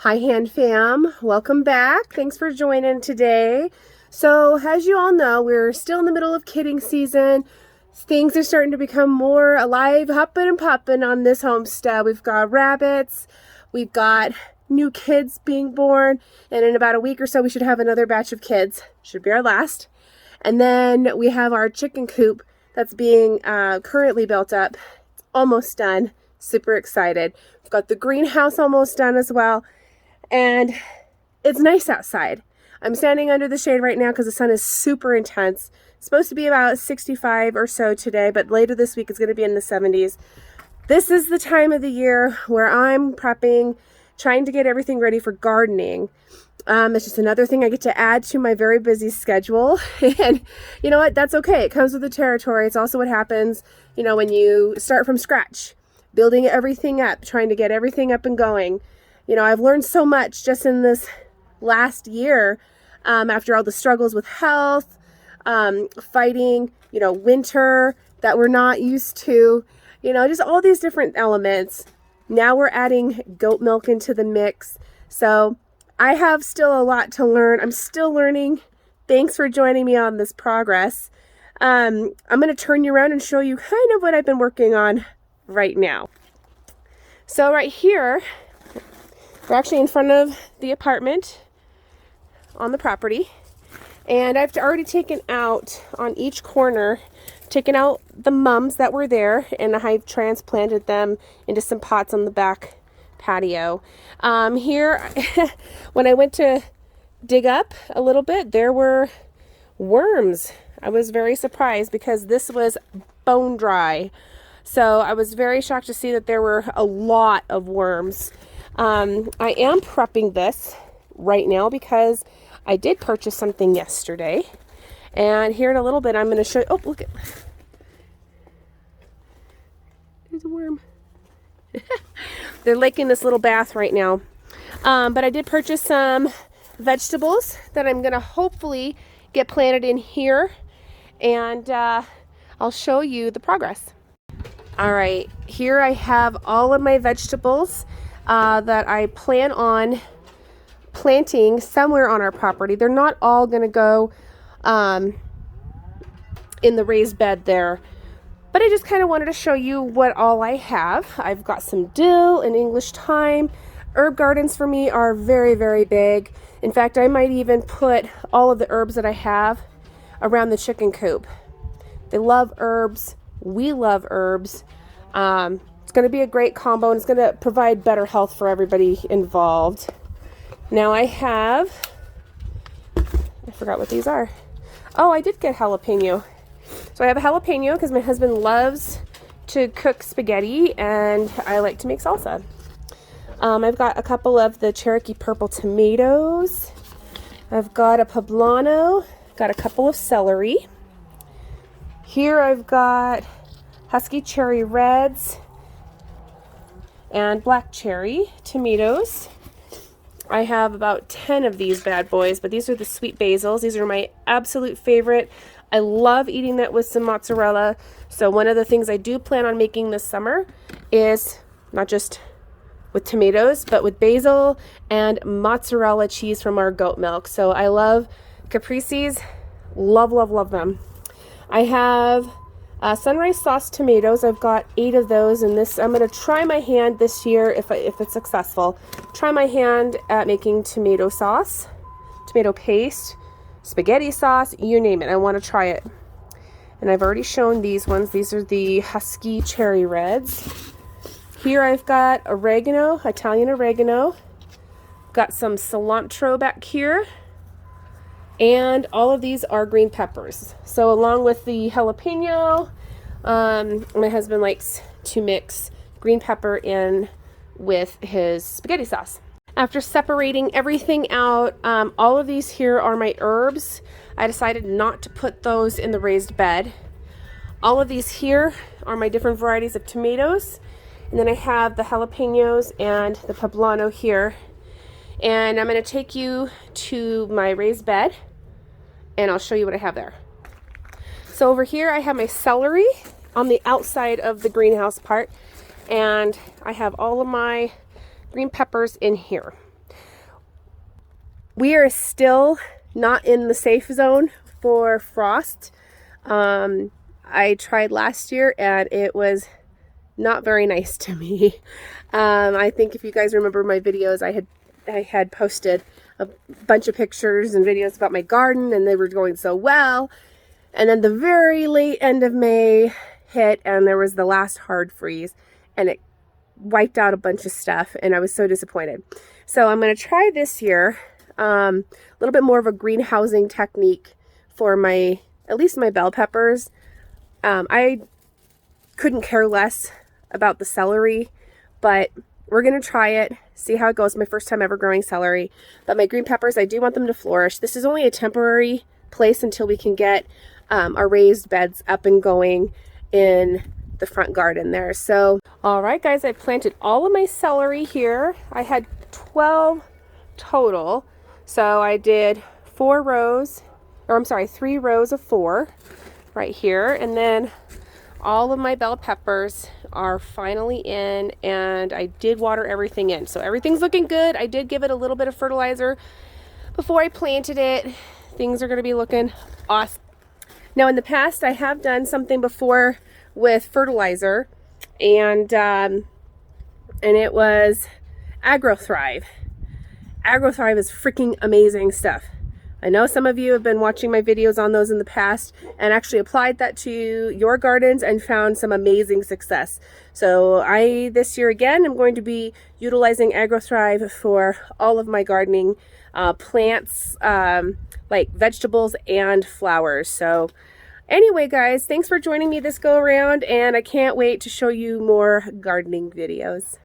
Hi Hand Fam, welcome back. Thanks for joining today. So as you all know, we're still in the middle of kidding season. Things are starting to become more alive, hopping and popping on this homestead. We've got rabbits, we've got new kids being born, and in about a week or so we should have another batch of kids. Should be our last. And then we have our chicken coop that's being currently built up. It's almost done. Super excited. We've got the greenhouse almost done as well. And it's nice outside. I'm standing under the shade right now because the sun is super intense. It's supposed to be about 65 or so today, but later this week it's going to be in the 70s. This is the time of the year where I'm prepping, trying to get everything ready for gardening. It's just another thing I get to add to my very busy schedule. And you know what? That's okay. It comes with the territory. It's also what happens, when you start from scratch, building everything up, trying to get everything up and going. I've learned so much just in this last year after all the struggles with health, fighting, winter that we're not used to, just all these different elements. Now we're adding goat milk into the mix. So I have still a lot to learn. I'm still learning. Thanks for joining me on this progress. I'm going to turn you around and show you kind of what I've been working on right now. So right here, we're actually in front of the apartment on the property, and I've already taken out on each corner, taken out the mums that were there, and I've transplanted them into some pots on the back patio. Here, when I went to dig up a little bit, there were worms. I was very surprised because this was bone dry. So I was very shocked to see that there were a lot of worms. I am prepping this right now because I did purchase something yesterday. And here in a little bit, I'm going to show you. Oh, look at. There's a worm. They're licking this little bath right now. But I did purchase some vegetables that I'm going to hopefully get planted in here. And I'll show you the progress. All right, here I have all of my vegetables that I plan on planting somewhere on our property. They're not all going to go in the raised bed there, but I just kind of wanted to show you what all I have. I've got some dill and English thyme. Herb gardens for me are very, very big. In fact, I might even put all of the herbs that I have around the chicken coop. They love herbs. We love herbs. It's going to be a great combo, and it's going to provide better health for everybody involved. Now I forgot what these are. Oh, I did get jalapeno. So I have a jalapeno because my husband loves to cook spaghetti and I like to make salsa. I've got a couple of the Cherokee purple tomatoes. I've got a poblano, got a couple of celery. Here I've got husky cherry reds and black cherry tomatoes. I have about 10 of these bad boys, but these are the sweet basils. These are my absolute favorite. I love eating that with some mozzarella. So one of the things I do plan on making this summer is not just with tomatoes, but with basil and mozzarella cheese from our goat milk. So I love caprices. Love, love, love them. I have sunrise sauce tomatoes. I've got 8 of those, and this I'm going to try my hand this year if it's successful. Try my hand at making tomato sauce, tomato paste, spaghetti sauce, you name it. I want to try it. And I've already shown these ones. These are the husky cherry reds. Here I've got oregano, Italian oregano. Got some cilantro back here. And all of these are green peppers. So along with the jalapeno, my husband likes to mix green pepper in with his spaghetti sauce. After separating everything out, all of these here are my herbs. I decided not to put those in the raised bed. All of these here are my different varieties of tomatoes. And then I have the jalapenos and the poblano here. And I'm going to take you to my raised bed and I'll show you what I have there. So over here I have my celery on the outside of the greenhouse part, and I have all of my green peppers in here. We are still not in the safe zone for frost. I tried last year and it was not very nice to me. I think if you guys remember my videos, I had posted a bunch of pictures and videos about my garden, and they were going so well. And then the very late end of May hit, and there was the last hard freeze, and it wiped out a bunch of stuff, and I was so disappointed. So I'm going to try this year a little bit more of a greenhousing technique for at least my bell peppers. I couldn't care less about the celery, but we're going to try it, see how it goes. My first time ever growing celery. But my green peppers, I do want them to flourish. This is only a temporary place until we can get our raised beds up and going in the front garden there. So, all right, guys, I planted all of my celery here. I had 12 total. So I did 3 rows of 4 right here. And then all of my bell peppers are finally in, and I did water everything in. So everything's looking good. I did give it a little bit of fertilizer before I planted it. Things are going to be looking awesome. Now, in the past, I have done something before with fertilizer, and it was AgroThrive. AgroThrive is freaking amazing stuff. I know some of you have been watching my videos on those in the past and actually applied that to your gardens and found some amazing success. So this year again, I'm going to be utilizing AgroThrive for all of my gardening plants, like vegetables and flowers. So anyway, guys, thanks for joining me this go around, and I can't wait to show you more gardening videos.